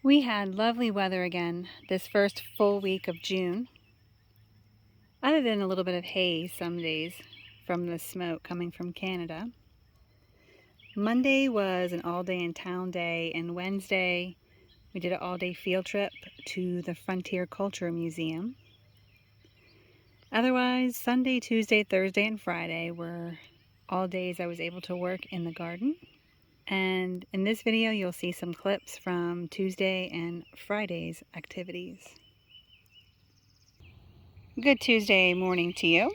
We had lovely weather again this first full week of June, other than a little bit of haze some days from the smoke coming from Canada. Monday was an all-day in town day, and Wednesday we did an all-day field trip to the Frontier Culture Museum. Otherwise, Sunday, Tuesday, Thursday, and Friday were all days I was able to work in the garden. And in this video, you'll see some clips from Tuesday and Friday's activities. Good Tuesday morning to you.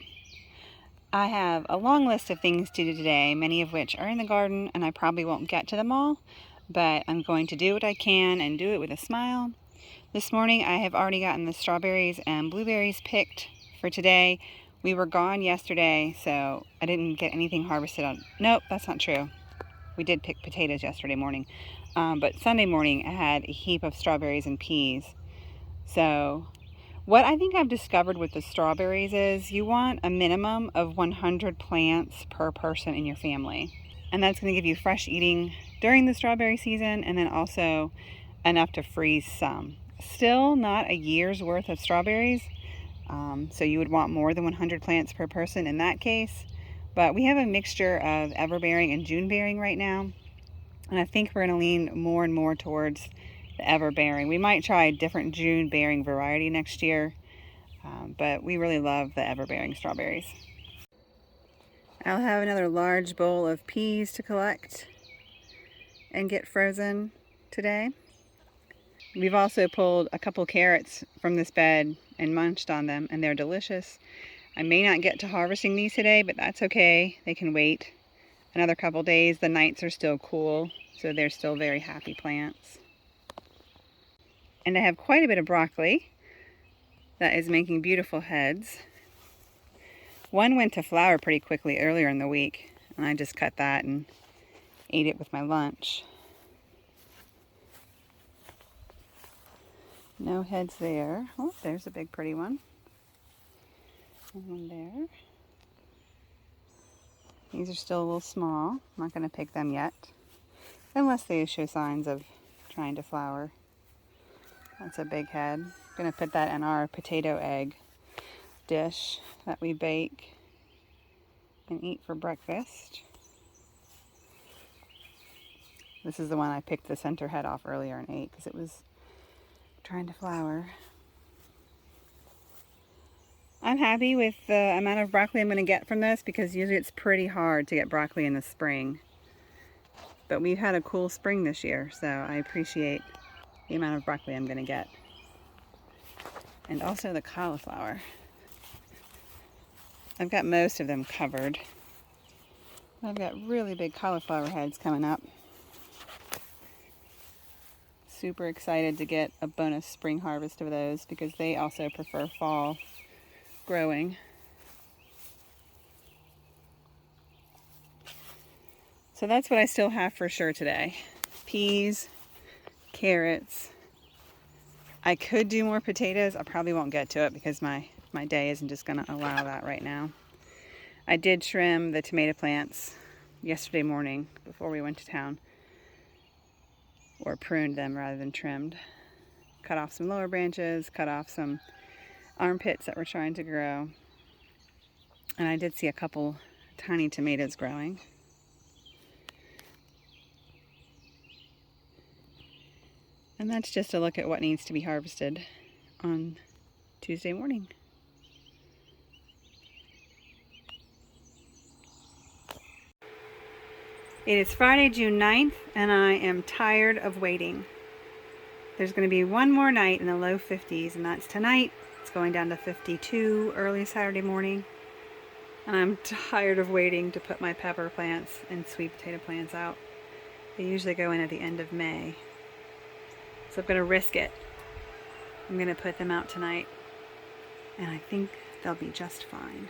I have a long list of things to do today, many of which are in the garden, and I probably won't get to them all, but I'm going to do what I can and do it with a smile. This morning, I have already gotten the strawberries and blueberries picked for today. We were gone yesterday, so I didn't get anything harvested on. Nope, that's not true. We did pick potatoes yesterday morning, but Sunday morning I had a heap of strawberries and peas. So what I think I've discovered with the strawberries is you want a minimum of 100 plants per person in your family. And that's going to give you fresh eating during the strawberry season, and then also enough to freeze some. Still not a year's worth of strawberries, so you would want more than 100 plants per person in that case. But we have a mixture of everbearing and June-bearing right now, and I think we're going to lean more and more towards the everbearing. We might try a different June-bearing variety next year, but we really love the everbearing strawberries. I'll have another large bowl of peas to collect and get frozen today. We've also pulled a couple carrots from this bed and munched on them, and they're delicious. I may not get to harvesting these today, but that's okay. They can wait another couple days. The nights are still cool, so they're still very happy plants. And I have quite a bit of broccoli that is making beautiful heads. One went to flower pretty quickly earlier in the week, and I just cut that and ate it with my lunch. No heads there. Oh, there's a big pretty one. And one there. These are still a little small. I'm not going to pick them yet, unless they show signs of trying to flower. That's a big head. I'm going to put that in our potato egg dish that we bake and eat for breakfast. This is the one I picked the center head off earlier and ate because it was trying to flower. I'm happy with the amount of broccoli I'm going to get from this because usually it's pretty hard to get broccoli in the spring. But we've had a cool spring this year, so I appreciate the amount of broccoli I'm going to get. And also the cauliflower. I've got most of them covered. I've got really big cauliflower heads coming up. Super excited to get a bonus spring harvest of those because they also prefer fall growing. So that's what I still have for sure today. Peas, carrots. I could do more potatoes. I probably won't get to it because my day isn't just going to allow that right now. I did trim the tomato plants yesterday morning before we went to town. Or pruned them rather than trimmed. Cut off some lower branches, cut off some armpits that we're trying to grow. And I did see a couple tiny tomatoes growing. And that's just a look at what needs to be harvested on Tuesday morning. It is Friday, June 9th, and I am tired of waiting. There's going to be one more night in the low 50s, and that's tonight. It's going down to 52 early Saturday morning. And I'm tired of waiting to put my pepper plants and sweet potato plants out. They usually go in at the end of May. So I'm going to risk it. I'm going to put them out tonight, and I think they'll be just fine.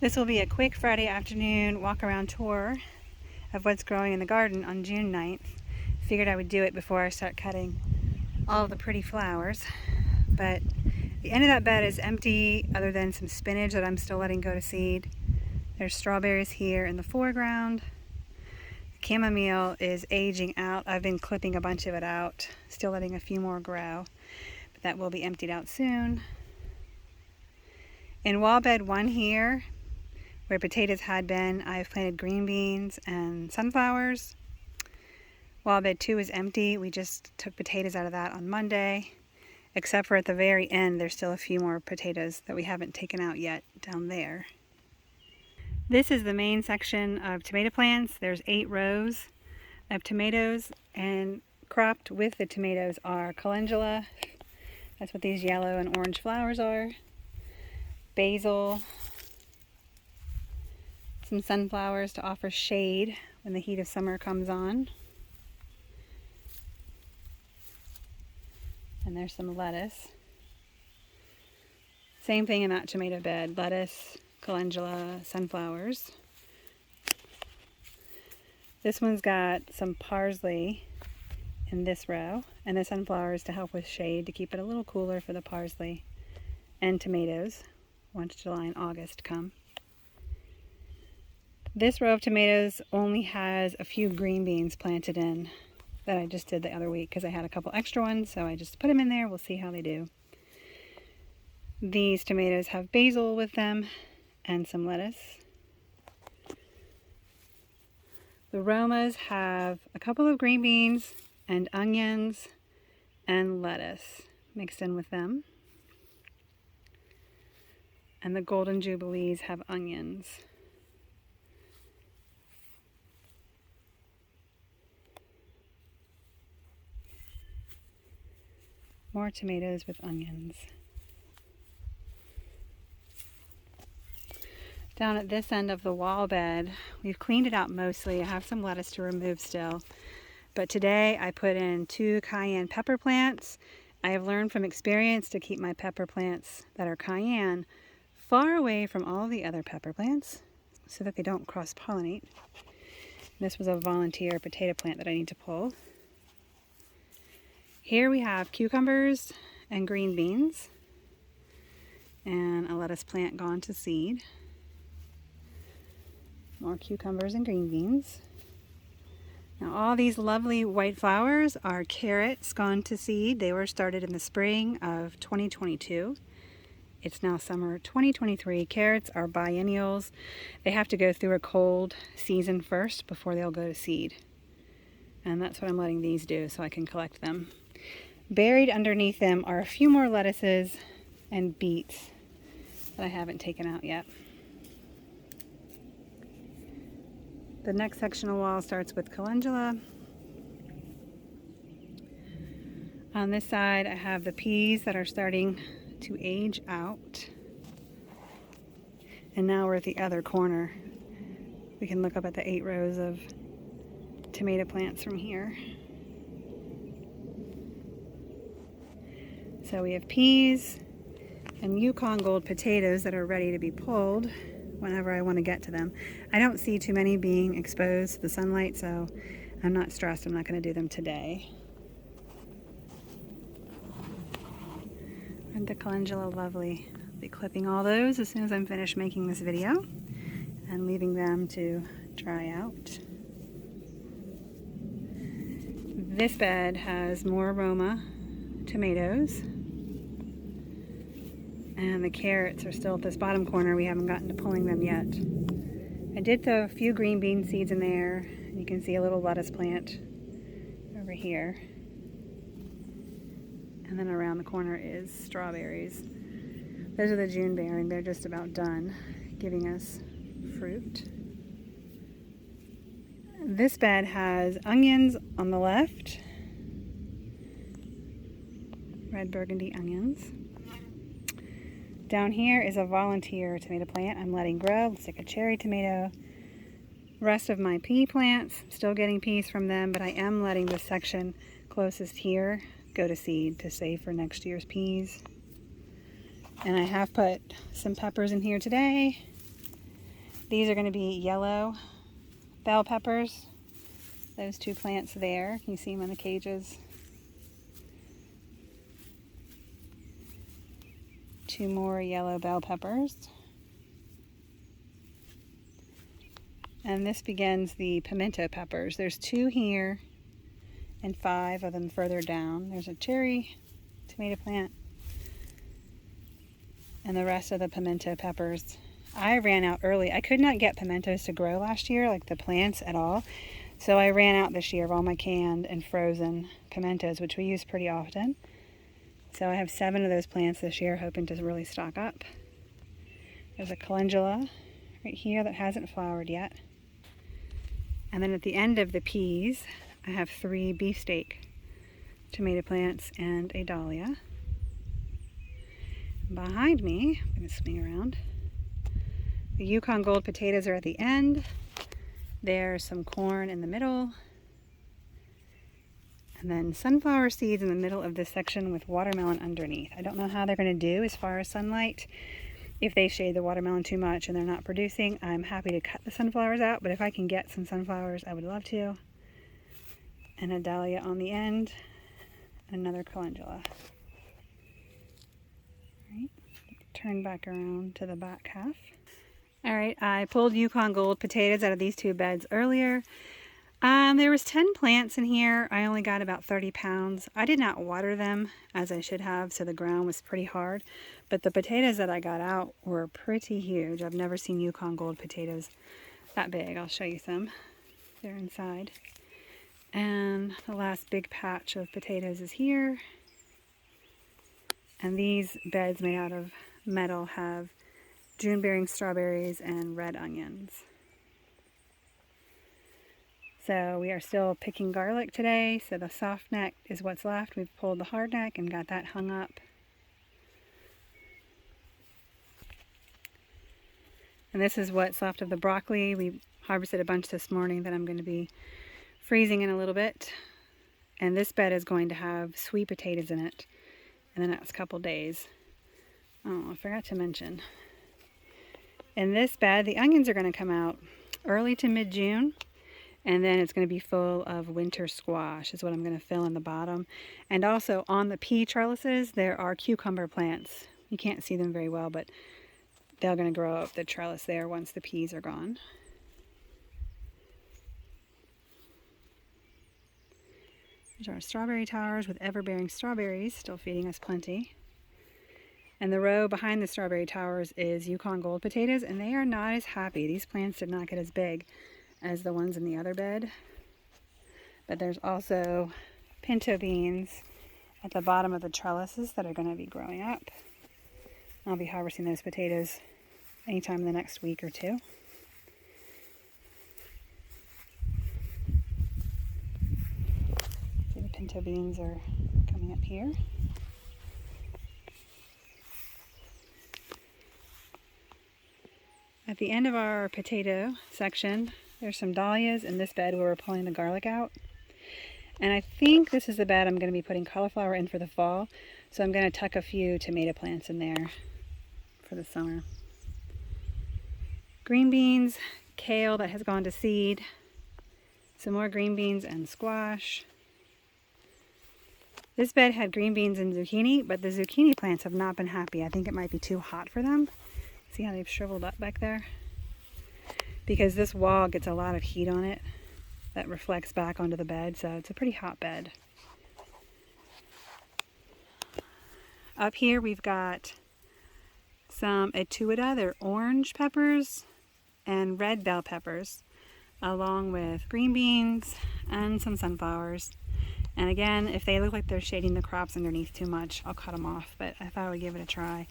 This will be a quick Friday afternoon walk around tour of what's growing in the garden on June 9th. Figured I would do it before I start cutting all the pretty flowers. But the end of that bed is empty other than some spinach that I'm still letting go to seed. There's strawberries here in the foreground. chamomile is aging out. I've been clipping a bunch of it out, still letting a few more grow, but that will be emptied out soon. In wall bed 1 here, where potatoes had been, I've planted green beans and sunflowers. Wall bed 2 is empty. We just took potatoes out of that on Monday, except for at the very end, there's still a few more potatoes that we haven't taken out yet down there. This is the main section of tomato plants. There's 8 rows of tomatoes, and cropped with the tomatoes are calendula. That's what these yellow and orange flowers are. Basil. Some sunflowers to offer shade when the heat of summer comes on. And there's some lettuce. Same thing in that tomato bed. Lettuce, calendula, sunflowers. This one's got some parsley in this row, and the sunflowers to help with shade, to keep it a little cooler for the parsley, and tomatoes once July and August come. This row of tomatoes only has a few green beans planted in that I just did the other week because I had a couple extra ones, so I just put them in there. We'll see how they do. These tomatoes have basil with them and some lettuce. The Romas have a couple of green beans and onions and lettuce mixed in with them. And the Golden Jubilees have onions. More tomatoes with onions. Down at this end of the wall bed, we've cleaned it out mostly. I have some lettuce to remove still. But today I put in 2 cayenne pepper plants. I have learned from experience to keep my pepper plants that are cayenne far away from all the other pepper plants so that they don't cross-pollinate. This was a volunteer potato plant that I need to pull. Here we have cucumbers and green beans and a lettuce plant gone to seed. More cucumbers and green beans. Now all these lovely white flowers are carrots gone to seed. They were started in the spring of 2022. It's now summer 2023. Carrots are biennials. They have to go through a cold season first before they'll go to seed. And that's what I'm letting these do so I can collect them. Buried underneath them are a few more lettuces and beets that I haven't taken out yet. The next sectional wall starts with calendula. On this side I have the peas that are starting to age out. And now we're at the other corner. We can look up at the 8 rows of tomato plants from here. So we have peas and Yukon Gold potatoes that are ready to be pulled whenever I want to get to them. I don't see too many being exposed to the sunlight, so I'm not stressed. I'm not going to do them today. Aren't the calendula lovely? I'll be clipping all those as soon as I'm finished making this video and leaving them to dry out. This bed has more Roma tomatoes, and the carrots are still at this bottom corner. We haven't gotten to pulling them yet. I did throw a few green bean seeds in there. You can see a little lettuce plant over here. And then around the corner is strawberries. Those are the June bearing. They're just about done giving us fruit. This bed has onions on the left. Red burgundy onions. Down here is a volunteer tomato plant I'm letting grow. Looks like a cherry tomato. Rest of my pea plants, still getting peas from them, but I am letting this section closest here go to seed to save for next year's peas. And I have put some peppers in here today. These are going to be yellow bell peppers. Those 2 plants there. Can you see them in the cages? 2 more yellow bell peppers. And this begins the pimento peppers. There's 2 here and 5 of them further down. There's a cherry tomato plant and the rest of the pimento peppers. I ran out early. I could not get pimentos to grow last year, like the plants at all. So I ran out this year of all my canned and frozen pimentos, which we use pretty often. So I have 7 of those plants this year, hoping to really stock up. There's a calendula right here that hasn't flowered yet. And then at the end of the peas, I have 3 beefsteak tomato plants and a dahlia. Behind me, I'm going to swing around, the Yukon Gold potatoes are at the end. There's some corn in the middle. And then sunflower seeds in the middle of this section with watermelon underneath. I don't know how they're going to do as far as sunlight. If they shade the watermelon too much and they're not producing, I'm happy to cut the sunflowers out, but if I can get some sunflowers, I would love to. And a dahlia on the end, and another calendula. All right, turn back around to the back half. All right, I pulled Yukon Gold potatoes out of these 2 beds earlier. There was 10 plants in here. I only got about 30 pounds. I did not water them as I should have, so the ground was pretty hard. But the potatoes that I got out were pretty huge. I've never seen Yukon Gold potatoes that big. I'll show you some. They're inside. And the last big patch of potatoes is here. And these beds made out of metal have June-bearing strawberries and red onions. So we are still picking garlic today, so the soft neck is what's left. We've pulled the hard neck and got that hung up. And this is what's left of the broccoli. We harvested a bunch this morning that I'm going to be freezing in a little bit. And this bed is going to have sweet potatoes in it in the next couple days. Oh, I forgot to mention. In this bed, the onions are going to come out early to mid-June. And then it's going to be full of winter squash is what I'm going to fill in the bottom. And also on the pea trellises, there are cucumber plants. You can't see them very well, but they're going to grow up the trellis there once the peas are gone. There's our strawberry towers with ever-bearing strawberries, still feeding us plenty. And the row behind the strawberry towers is Yukon Gold potatoes, and they are not as happy. These plants did not get as big as the ones in the other bed. But there's also pinto beans at the bottom of the trellises that are going to be growing up. I'll be harvesting those potatoes anytime in the next week or 2. See, the pinto beans are coming up here. At the end of our potato section, there's some dahlias in this bed where we're pulling the garlic out. And I think this is the bed I'm going to be putting cauliflower in for the fall. So I'm going to tuck a few tomato plants in there for the summer. Green beans, kale that has gone to seed, some more green beans and squash. This bed had green beans and zucchini, but the zucchini plants have not been happy. I think it might be too hot for them. See how they've shriveled up back there? Because this wall gets a lot of heat on it that reflects back onto the bed, so it's a pretty hot bed. Up here we've got some etuida, they're orange peppers, and red bell peppers, along with green beans and some sunflowers. And again, if they look like they're shading the crops underneath too much, I'll cut them off, but I thought I would give it a try.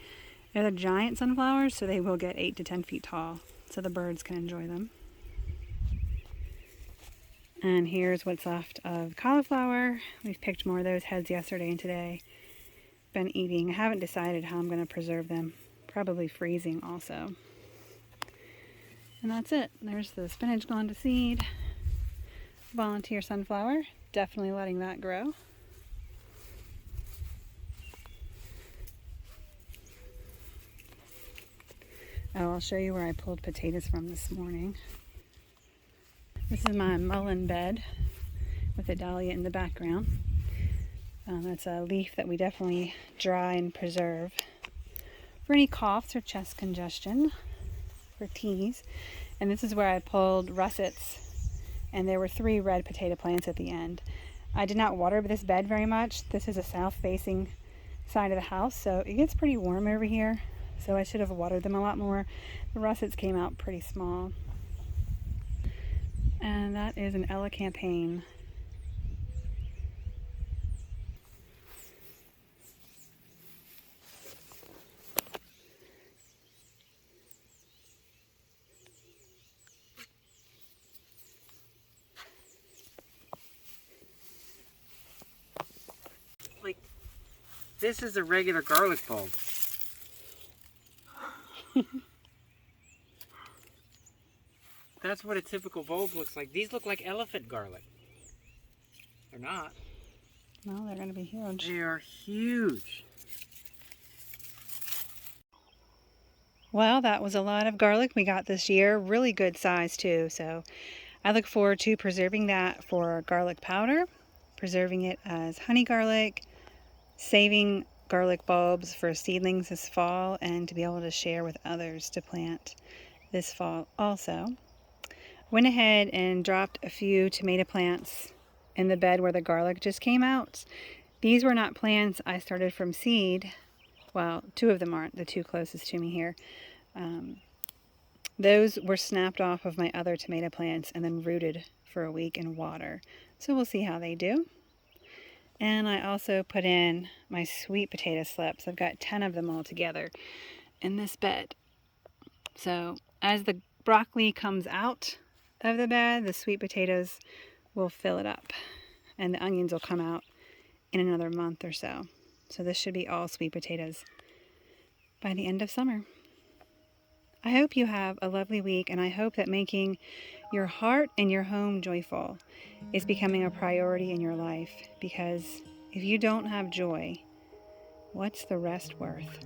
They're the giant sunflowers, so they will get 8 to 10 feet tall, so the birds can enjoy them. And here's what's left of cauliflower. We've picked more of those heads yesterday and today. Been eating. I haven't decided how I'm going to preserve them. Probably freezing also. And that's it. There's the spinach gone to seed. Volunteer sunflower. Definitely letting that grow. Oh, I'll show you where I pulled potatoes from this morning. This is my mullein bed with a dahlia in the background. That's a leaf that we definitely dry and preserve for any coughs or chest congestion, for teas. And this is where I pulled russets, and there were 3 red potato plants at the end. I did not water this bed very much. This is a south-facing side of the house, so it gets pretty warm over here, so I should have watered them a lot more. The russets came out pretty small. And that is an elecampane. Like, this is a regular garlic bulb. That's what a typical bulb looks like. These look like elephant garlic. They're not. No, they're going to be huge. They are huge. Well, that was a lot of garlic we got this year. Really good size too. So I look forward to preserving that for garlic powder, preserving it as honey garlic, saving garlic bulbs for seedlings this fall, and to be able to share with others to plant this fall also. Went ahead and dropped a few tomato plants in the bed where the garlic just came out. These were not plants I started from seed. Well, 2 of them aren't, the 2 closest to me here. Those were snapped off of my other tomato plants and then rooted for a week in water. So we'll see how they do. And I also put in my sweet potato slips. I've got 10 of them all together in this bed. So as the broccoli comes out of the bed, the sweet potatoes will fill it up. And the onions will come out in another month or so. So this should be all sweet potatoes by the end of summer. I hope you have a lovely week, and I hope that making your heart and your home joyful is becoming a priority in your life, because if you don't have joy, what's the rest worth?